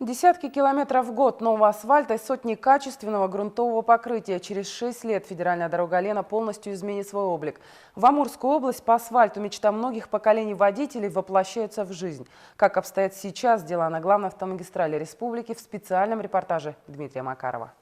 Десятки километров в год нового асфальта и сотни качественного грунтового покрытия. Через 6 лет федеральная дорога Лена полностью изменит свой облик. В Амурскую область по асфальту мечта многих поколений водителей воплощается в жизнь. Как обстоят сейчас дела на главной автомагистрали республики, в специальном репортаже Дмитрия Макарова.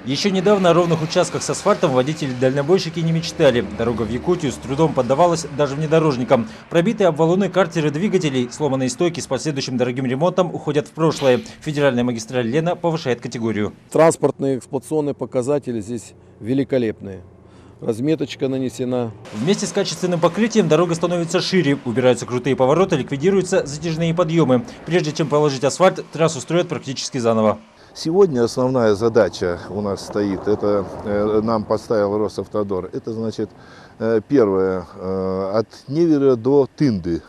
Еще недавно о ровных участках с асфальтом водители-дальнобойщики не мечтали. Дорога в Якутию с трудом поддавалась даже внедорожникам. Пробитые об валуны картеры двигателей, сломанные стойки с последующим дорогим ремонтом уходят в прошлое. Федеральная магистраль Лена повышает категорию. Транспортные эксплуатационные показатели здесь великолепные. Разметочка нанесена. Вместе с качественным покрытием дорога становится шире. Убираются крутые повороты, ликвидируются затяжные подъемы. Прежде чем положить асфальт, трассу строят практически заново. Сегодня основная задача у нас стоит, это нам поставил Росавтодор, это значит первое от Невера до Тынды,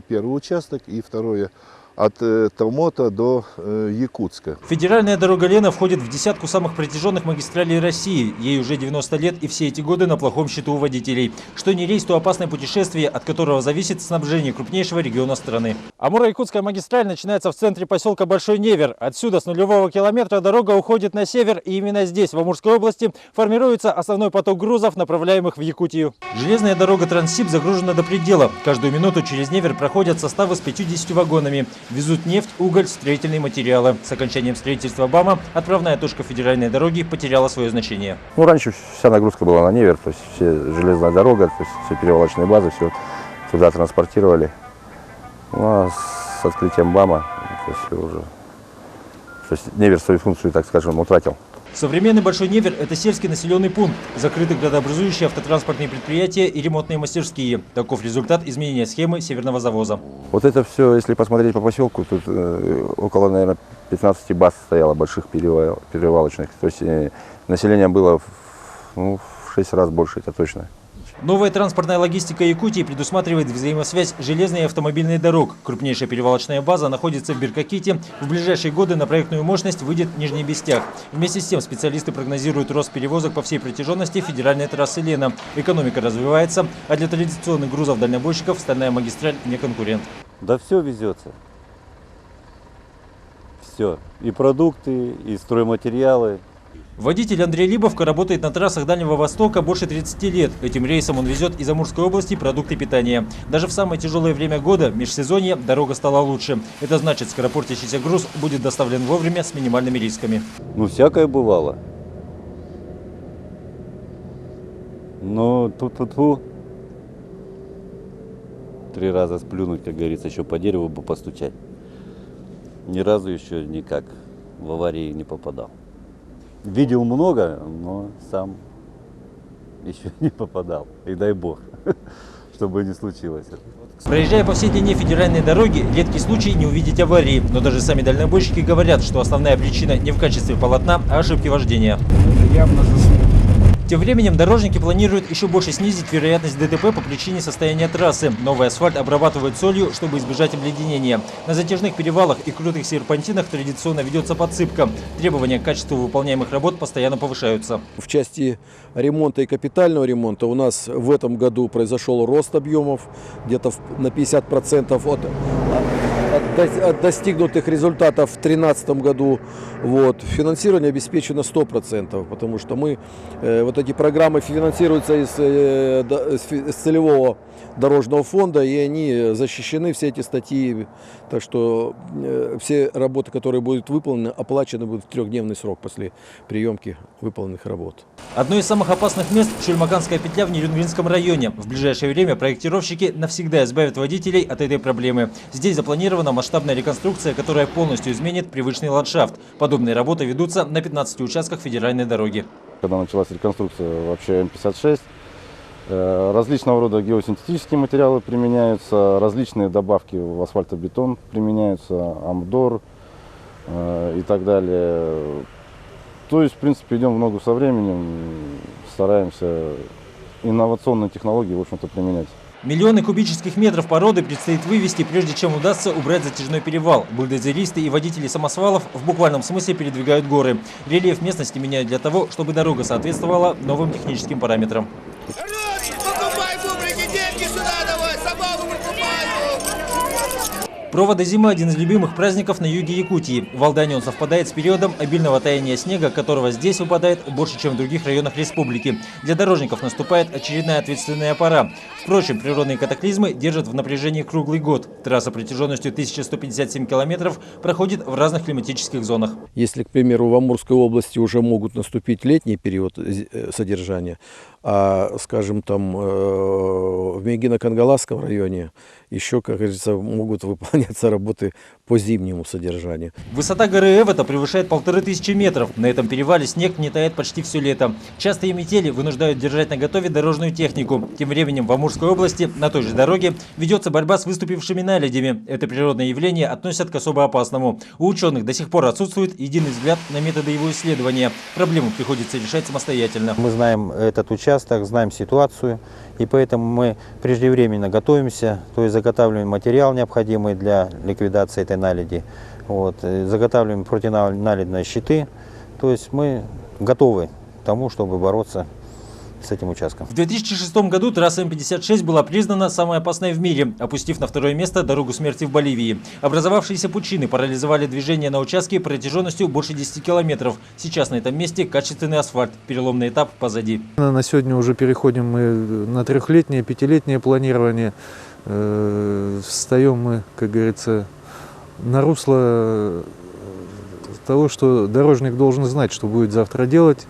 первый участок, и второе от Талмота до Якутска. Федеральная дорога Лена входит в десятку самых протяженных магистралей России. Ей уже 90 лет, и все эти годы на плохом счету у водителей. Что не рейс, то опасное путешествие, от которого зависит снабжение крупнейшего региона страны. Амуро-Якутская магистраль начинается в центре поселка Большой Невер. Отсюда с нулевого километра дорога уходит на север, и именно здесь, в Амурской области, формируется основной поток грузов, направляемых в Якутию. Железная дорога Транссиб загружена до предела. Каждую минуту через Невер проходят составы с 50 вагонами. Везут нефть, уголь, строительные материалы. С окончанием строительства БАМа отправная точка федеральной дороги потеряла свое значение. Раньше вся нагрузка была на Невер, то есть все железная дорога, то есть все перевалочные базы, все туда транспортировали. А с открытием БАМа то есть все уже, то есть Невер свою функцию, так скажем, утратил. Современный Большой Невер – это сельский населенный пункт, закрытые градообразующие автотранспортные предприятия и ремонтные мастерские. Таков результат изменения схемы северного завоза. Вот это все, если посмотреть по поселку, тут около, наверное, 15 баз стояло, больших перевалочных. То есть население было в 6 раз больше, это точно. Новая транспортная логистика Якутии предусматривает взаимосвязь железной и автомобильной дорог. Крупнейшая перевалочная база находится в Беркаките. В ближайшие годы на проектную мощность выйдет Нижний Бестях. Вместе с тем специалисты прогнозируют рост перевозок по всей протяженности федеральной трассы Лена. Экономика развивается, а для традиционных грузов дальнобойщиков стальная магистраль не конкурент. Да все везется. Все. И продукты, и стройматериалы. Водитель Андрей Либовка работает на трассах Дальнего Востока больше 30 лет. Этим рейсом он везет из Амурской области продукты питания. Даже в самое тяжелое время года, межсезонье, дорога стала лучше. Это значит, скоропортящийся груз будет доставлен вовремя с минимальными рисками. Ну, всякое бывало. Но тут 3 раза сплюнуть, как говорится, еще по дереву бы постучать. Ни разу еще никак в аварии не попадал. Видел много, но сам еще не попадал. И дай бог, чтобы не случилось. Проезжая по всей длине федеральной дороги, редкий случай не увидеть аварии. Но даже сами дальнобойщики говорят, что основная причина не в качестве полотна, а ошибки вождения. Явно заснул. Тем временем дорожники планируют еще больше снизить вероятность ДТП по причине состояния трассы. Новый асфальт обрабатывают солью, чтобы избежать обледенения. На затяжных перевалах и крутых серпантинах традиционно ведется подсыпка. Требования к качеству выполняемых работ постоянно повышаются. В части ремонта и капитального ремонта у нас в этом году произошел рост объемов где-то на 50% от достигнутых результатов в 2013 году. Вот. Финансирование обеспечено 100%, потому что мы вот эти программы финансируются из целевого дорожного фонда, и они защищены, все эти статьи. Так что все работы, которые будут выполнены, оплачены будут в 3-дневный срок после приемки выполненных работ. Одно из самых опасных мест – Шульмаканская петля в Нерюнгринском районе. В ближайшее время проектировщики навсегда избавят водителей от этой проблемы. Здесь запланирована масштабная реконструкция, которая полностью изменит привычный ландшафт. Подобные работы ведутся на 15 участках федеральной дороги. Когда началась реконструкция вообще М56, различного рода геосинтетические материалы применяются, различные добавки в асфальтобетон применяются, амдор и так далее. То есть, в принципе, идем в ногу со временем, стараемся инновационные технологии, в общем-то, применять. Миллионы кубических метров породы предстоит вывести, прежде чем удастся убрать затяжной перевал. Бульдозеристы и водители самосвалов в буквальном смысле передвигают горы. Рельеф местности меняют для того, чтобы дорога соответствовала новым техническим параметрам. Покупай бублики, деньги сюда давай, собаку покупай! Проводы зимы – один из любимых праздников на юге Якутии. В Алдане он совпадает с периодом обильного таяния снега, которого здесь выпадает больше, чем в других районах республики. Для дорожников наступает очередная ответственная пора. Впрочем, природные катаклизмы держат в напряжении круглый год. Трасса протяженностью 1157 километров проходит в разных климатических зонах. Если, к примеру, в Амурской области уже могут наступить летний период содержания, а, скажем, там в Мегино-Кангаласском районе еще, как говорится, могут выполняться работы по зимнему содержанию. Высота горы Эвота превышает 1500 метров. На этом перевале снег не тает почти все лето. Частые метели вынуждают держать наготове дорожную технику. Тем временем в Амурской области на той же дороге ведется борьба с выступившими наледями. Это природное явление относят к особо опасному. У ученых до сих пор отсутствует единый взгляд на методы его исследования. Проблему приходится решать самостоятельно. Мы знаем этот участок, знаем ситуацию, и поэтому мы преждевременно готовимся, то есть заготавливаем материал, необходимый для ликвидации этой наледи, заготавливаем противоналедные щиты, то есть мы готовы к тому, чтобы бороться с этим участком. В 2006 году трасса М-56 была признана самой опасной в мире, опустив на второе место дорогу смерти в Боливии. Образовавшиеся пучины парализовали движение на участке протяженностью больше 10 километров. Сейчас на этом месте качественный асфальт. Переломный этап позади. На сегодня уже переходим мы на трехлетнее, пятилетнее планирование. Встаем мы, как говорится, на русло того, что дорожник должен знать, что будет завтра делать.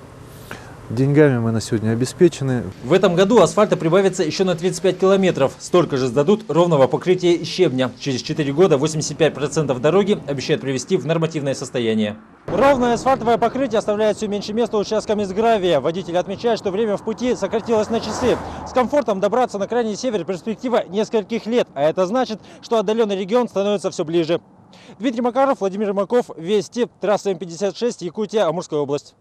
Деньгами мы на сегодня обеспечены. В этом году асфальта прибавится еще на 35 километров. Столько же сдадут ровного покрытия и щебня. Через 4 года 85% дороги обещают привести в нормативное состояние. Ровное асфальтовое покрытие оставляет все меньше места участкам из гравия. Водители отмечают, что время в пути сократилось на часы. С комфортом добраться на крайний север перспектива нескольких лет. А это значит, что отдаленный регион становится все ближе. Дмитрий Макаров, Владимир Маков, Вести, трасса М-56, Якутия, Амурская область.